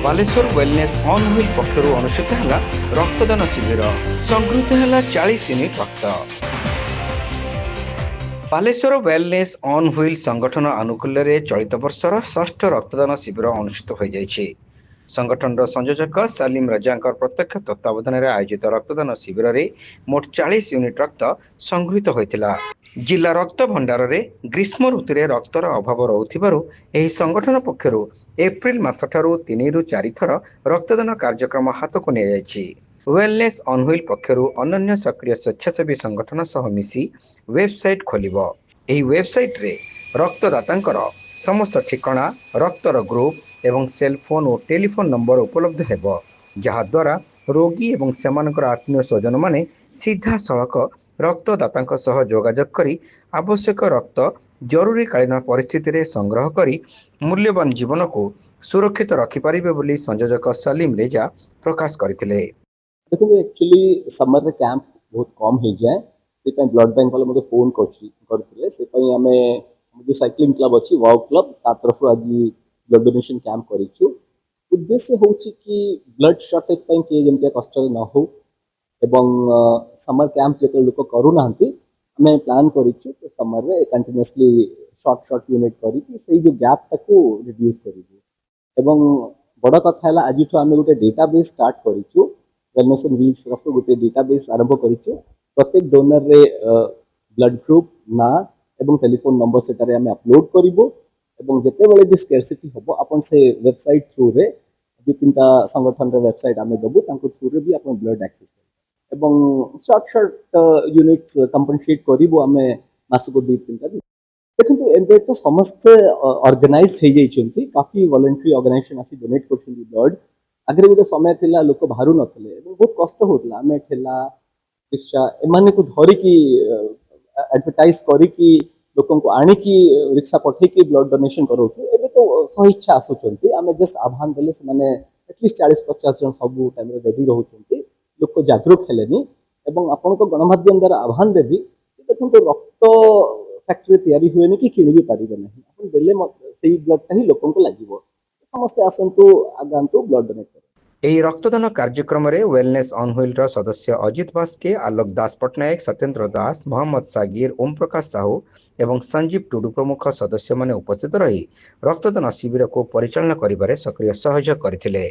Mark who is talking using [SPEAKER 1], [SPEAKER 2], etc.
[SPEAKER 1] Balasore wellness on wheel ପକ୍ଷରୁ ଅନୁଷ୍ଠିତ ହେଲା ରକ୍ତଦାନ ଶିବିର। ସଂଗୃହୀତ ହେଲା 40 ୟୁନିଟ୍ ରକ୍ତ। ବାଲେଶ୍ୱର ୱେଲନେସ୍ ଅନ୍ ହୁଇଲ୍ ସଂଗଠନ ଆନୁକୂଲ୍ୟରେ ଚଳିତ ବର୍ଷର ଷଷ୍ଠ ରକ୍ତଦାନ ଶିବିର ଅନୁଷ୍ଠିତ ହୋଇଯାଇଛି। ସଂଗଠନର ସଂଯୋଜକ ସାଲିମ ରଜାଙ୍କ ପ୍ରତ୍ୟକ୍ଷ ତତ୍ତ୍ୱାବଧାନରେ ଆୟୋଜିତ ରକ୍ତଦାନ ଶିବିରରେ ମୋଟ 40 ୟୁନିଟ୍ ରକ୍ତ ସଂଗୃହୀତ ହୋଇଥିଲା। ଜିଲ୍ଲା ରକ୍ତ ଭଣ୍ଡାରରେ ଗ୍ରୀଷ୍ମ ଋତୁରେ ରକ୍ତର ଅଭାବ ରହୁଥିବାରୁ ଏହି ସଂଗଠନ ପକ୍ଷରୁ ଏପ୍ରିଲ ମାସଠାରୁ 3ରୁ 4 ଥର ରକ୍ତଦାନ କାର୍ଯ୍ୟକ୍ରମ ହାତକୁ ନିଆଯାଇଛି। ୱେଲନେସ୍ ଅନ୍ ହୁଇଲ୍ ପକ୍ଷରୁ ଅନନ୍ୟ ସକ୍ରିୟ ସ୍ୱେଚ୍ଛାସେବୀ ସଂଗଠନ ସହ ମିଶି ୱେବସାଇଟ୍ ଖୋଲିବ। ଏହି ୱେବସାଇଟ୍ରେ ରକ୍ତଦାତାଙ୍କର ସମସ୍ତ ଠିକଣା, ରକ୍ତର ଗ୍ରୁପ୍ ଏବଂ ସେଲ୍ ଫୋନ୍ ଓ ଟେଲିଫୋନ୍ ନମ୍ବର ଉପଲବ୍ଧ ହେବ, ଯାହାଦ୍ୱାରା ରୋଗୀ ଏବଂ ସେମାନଙ୍କର ଆତ୍ମୀୟ ସ୍ୱଜନମାନେ ସିଧାସଳଖ ରକ୍ତଦାତାଙ୍କ ସହ ଯୋଗାଯୋଗ କରି ଆବଶ୍ୟକ ରକ୍ତ ଜରୁରୀକାଳୀନ ପରିସ୍ଥିତିରେ ସଂଗ୍ରହ କରି ମୂଲ୍ୟବାନ ଜୀବନକୁ ସୁରକ୍ଷିତ ରଖିପାରିବେ ବୋଲି ସଂଯୋଜକ ସଲିମ ରେଜା ପ୍ରକାଶ କରିଥିଲେ।
[SPEAKER 2] देखो एक्चुअली समर रे कैंप बहुत कम हो जाए से ब्लड बैंक वाले मुझे फोन करते से आम जो साइक्लिंग क्लब अच्छी वाव क्लब ता तरफ आज ब्लड डोनेशन कैंप करूँ। उद्देश्य हूँ कि ब्लड शॉर्टेज किए जमी कष्ट न हो एवं समर कैंप जो लोक करूना आम प्लान करूँ तो समर रे कंटिन्यूअसली शॉर्ट यूनिट करी जो गैप टाक रिड्यूस करूँ। बड़ कथा आज आम गोटे डेटाबेस स्टार्ट करूँ। वेलनेस ऑन व्हील्स तरफ गोटे डेटाबेस आरंभ करूँ। प्रत्येक डोनर रे ब्लड ग्रुप ना एवं टेलीफोन नंबर से अपलोड करूँ। जिते बड़े भी स्केर्सिटी हम अपन से वेबसाइट थ्रू रे 2-3टा संगठन रे वेबसाइट आम देबू थ्रू रे भी अपन ब्लड एक्सेस एवं शॉर्ट यूनिट्स कंपनसेट करूँ आम मासक 2-3टा। देखो एवं तो समस्ते ऑर्गेनाइज हो जाइए, काफी वॉलंटरी ऑर्गेनाइजेशन आसी डोनेट कर ब्लड। आगे गोटे समय थिला लोक बाहर नथिले बहुत कष्ट होता आम ठेला रिक्शा एम को धरिकी एडवर्टाइज करी लोक आणिकी रिक्शा पठेकी ब्लड डोनेशन करूँ। एवं तो स्वेच्छा आसुँच आम जस्ट आह्वान देले एटलिस्ट 40-50 जन सब टाइम रेडी रोचे लोक जागरूक हेलेनी। आपन को गणमाध्यम द्वारा आह्वान देवी देखो रक्त फैक्ट्री तैयारी हुए कि किणी भी पारे ना देले से ब्लडटा ही लोक लगे। समस्ते आसतु आगांतु ब्लड डोनेट कर।
[SPEAKER 1] ଏହି ରକ୍ତଦାନ କାର୍ଯ୍ୟକ୍ରମରେ ୱେଲନେସ୍ ଅନ୍ ହୁଇଲ୍ର ସଦସ୍ୟ ଅଜିତ ବାସ୍କେ, ଆଲୋକ ଦାସ ପଟ୍ଟନାୟକ, ସତ୍ୟେନ୍ଦ୍ର ଦାସ, ମହମ୍ମଦ ସାଗିର, ଓମ୍ ପ୍ରକାଶ ସାହୁ ଏବଂ ସଞ୍ଜୀବ ଟୁଡୁ ପ୍ରମୁଖ ସଦସ୍ୟମାନେ ଉପସ୍ଥିତ ରହି ରକ୍ତଦାନ ଶିବିରକୁ ପରିଚାଳନା କରିବାରେ ସକ୍ରିୟ ସହଯୋଗ କରିଥିଲେ।